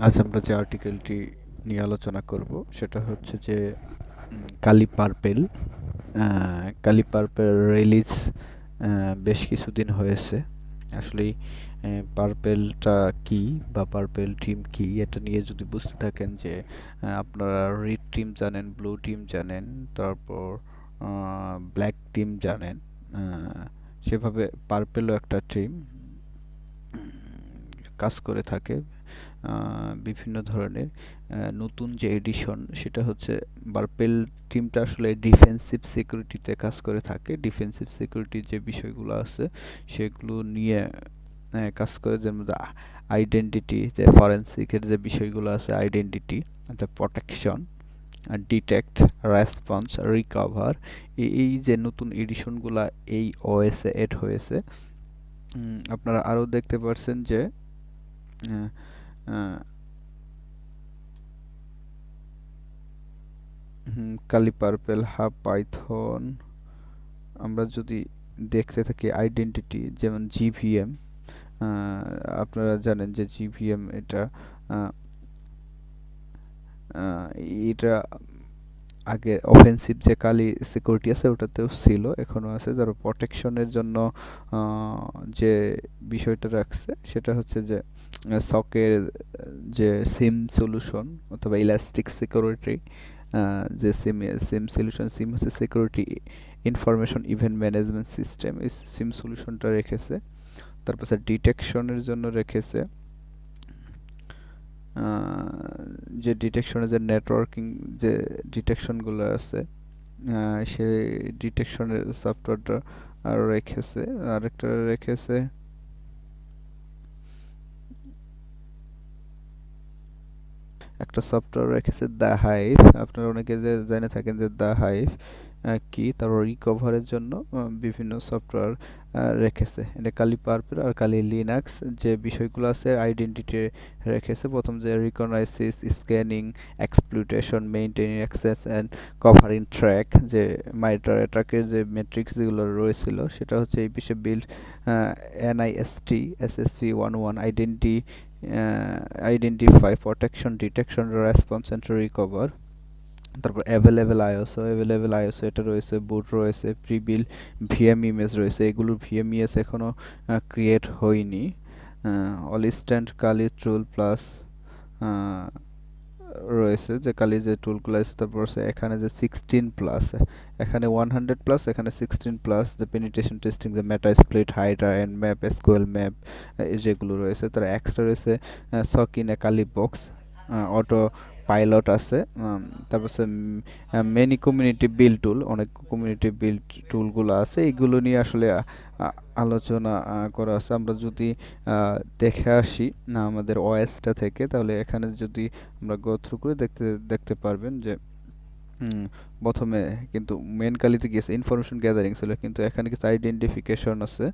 আজ আমরা যে আর্টিকেলটি নিয়ে আলোচনা করব সেটা হচ্ছে যে কালি পার্পেল। কালি পার্পেল রিলিজ বেশ কিছুদিন হয়েছে। আসলে পার্পেলটা কি বা পার্পেল টিম কি এটা নিয়ে যদি বুঝতে থাকেন যে আপনারা রেড টিম জানেন, ব্লু টিম জানেন, তারপর ব্ল্যাক টিম জানেন, সেভাবে পার্পেলও একটা টিম কাজ করে থাকে বিভিন্ন ধরনের। নতুন যে এডিশন সেটা হচ্ছে পার্পেল টিমটা আসলে ডিফেন্সিভ সিকিউরিটিতে কাজ করে থাকে। ডিফেন্সিভ সিকিউরিটির যে বিষয়গুলো আছে সেগুলো নিয়ে কাজ করে, যেমন আইডেন্টিটি, যে ফরেনসিকের যে বিষয়গুলো আছে, identity, protection, detect, response, recover. এই যে নতুন এডিশনগুলা এই ওএসে এড হয়েছে। আপনারা আরও দেখতে পাচ্ছেন যে আহ, আহ, কালি পার্পেল, হাব পাইথন। আমরা যদি দেখতে থাকি আইডেন্টিটি, যেমন জিভিএম, আপনারা জানেন যে জিভিএম এটা আহ, আহ, এটা আগে অফেন্সিভ যে কালি সিকিউরিটি আছে ওটাতেও ছিল, এখনো আছে। যারা প্রোটেকশনের জন্য যে বিষয়টা রাখছে সেটা হচ্ছে যে সকের যে সিম সলিউশন অথবা ইলাস্টিক সিকিউরিটি, যে সিম সলিউশন, সিম হচ্ছে security information event management system, এই সিম সলিউশনটা রেখেছে। তারপর ডিটেকশনের জন্য রেখেছে যে ডিটেকশনের যে নেটওয়ার্কিং যে ডিটেকশনগুলো আছে, সেই ডিটেকশনের সফটওয়্যারটা আর রেখেছে। আরেকটা রেখেছে একটা সফটওয়্যার রেখেছে দ্য হাইভ। আপনারা অনেকে যে জেনে থাকেন যে দ্য হাইভ কি, তারপর রিকভারের জন্য বিভিন্ন সফটওয়্যার রেখেছে। এটা কালি পার্পল আর কালি লিনাক্স যে বিষয়গুলো আছে আইডেন্টিটি রেখেছে। প্রথম যে reconnaissance, scanning, exploitation, maintaining access and covering track, যে মাইটার অ্যাটাকের যে ম্যাট্রিক্স যেগুলো রয়েছিল সেটা হচ্ছে এই বিষয়ে build NIST SSP 11 identify, protection, detection, response and recover. তারপর অ্যাভেলেবেল আইওসও এটা রয়েছে, বুট রয়েছে, প্রিবিল ভিএম ইমেজ রয়েছে। এগুলোর ভিএম ইমেজ এখনো ক্রিয়েট হয়নি। All stand Kali tool plus রয়েছে, যে কালি যে টুলগুলো আছে। তারপর আছে এখানে যে 16 প্লাস, এখানে 100 প্লাস, এখানে 16 প্লাস, যে পেনিট্রেশন টেস্টিং, যে Metasploit, Hydra Nmap, sqlmap, যেগুলো রয়েছে। তার এক্সট্রা রয়েছে সকিনা কালি বক্স, অটো পাইলট আছে। তারপর মেনি কমিউনিটি বিল্ড টুল, অনেক কমিউনিটি বিল্ড টুলগুলো আছে। এইগুলো নিয়ে আসলে আলোচনা করা আছে। আমরা যদি দেখে আসি না আমাদের ওএসটা থেকে, তাহলে এখানে যদি আমরা গো থ্রু করে দেখতে দেখতে পারবেন যে প্রথমে কিন্তু মেন কালিতে গিয়েছে ইনফরমেশন গ্যাদারিং ছিল, কিন্তু এখানে কিছু আইডেন্টিফিকেশন আছে,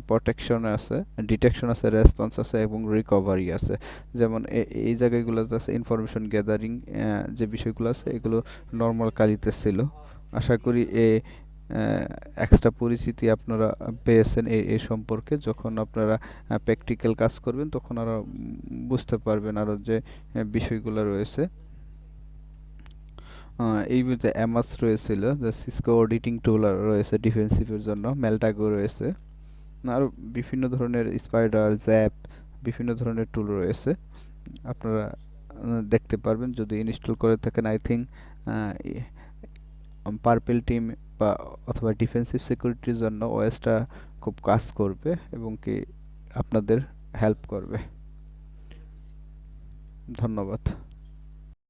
প্রোটেকশন আছে, ডিটেকশন আছে, রেসপন্স আছে এবং রিকভারি আছে। যেমন এই জায়গাগুলো আছে ইনফরমেশন গ্যাদারিং, যে বিষয়গুলো আছে এগুলো নর্মাল কালিতে ছিল। আশা করি এক্সট্রা পরিচিতি আপনারা পেয়েছেন এই সম্পর্কে। যখন আপনারা প্র্যাকটিক্যাল কাজ করবেন তখন আরো বুঝতে পারবেন আরো যে বিষয়গুলো রয়েছে। এই ভিতরে অ্যামাস রয়েছিল, যে সিসকো অডিটিং টুল রয়েছে ডিফেন্সিভের জন্য, মেলটাগো রয়েছে, আরও বিভিন্ন ধরনের স্পাইডার, জ্যাপ, বিভিন্ন ধরনের টুল রয়েছে। আপনারা দেখতে পারবেন যদি ইনস্টল করে থাকেন। আই থিঙ্ক পার্পেল টিম বা অথবা ডিফেন্সিভ সিকিউরিটির জন্য ওএসটা খুব কাজ করবে এবং কি আপনাদের হেল্প করবে। ধন্যবাদ।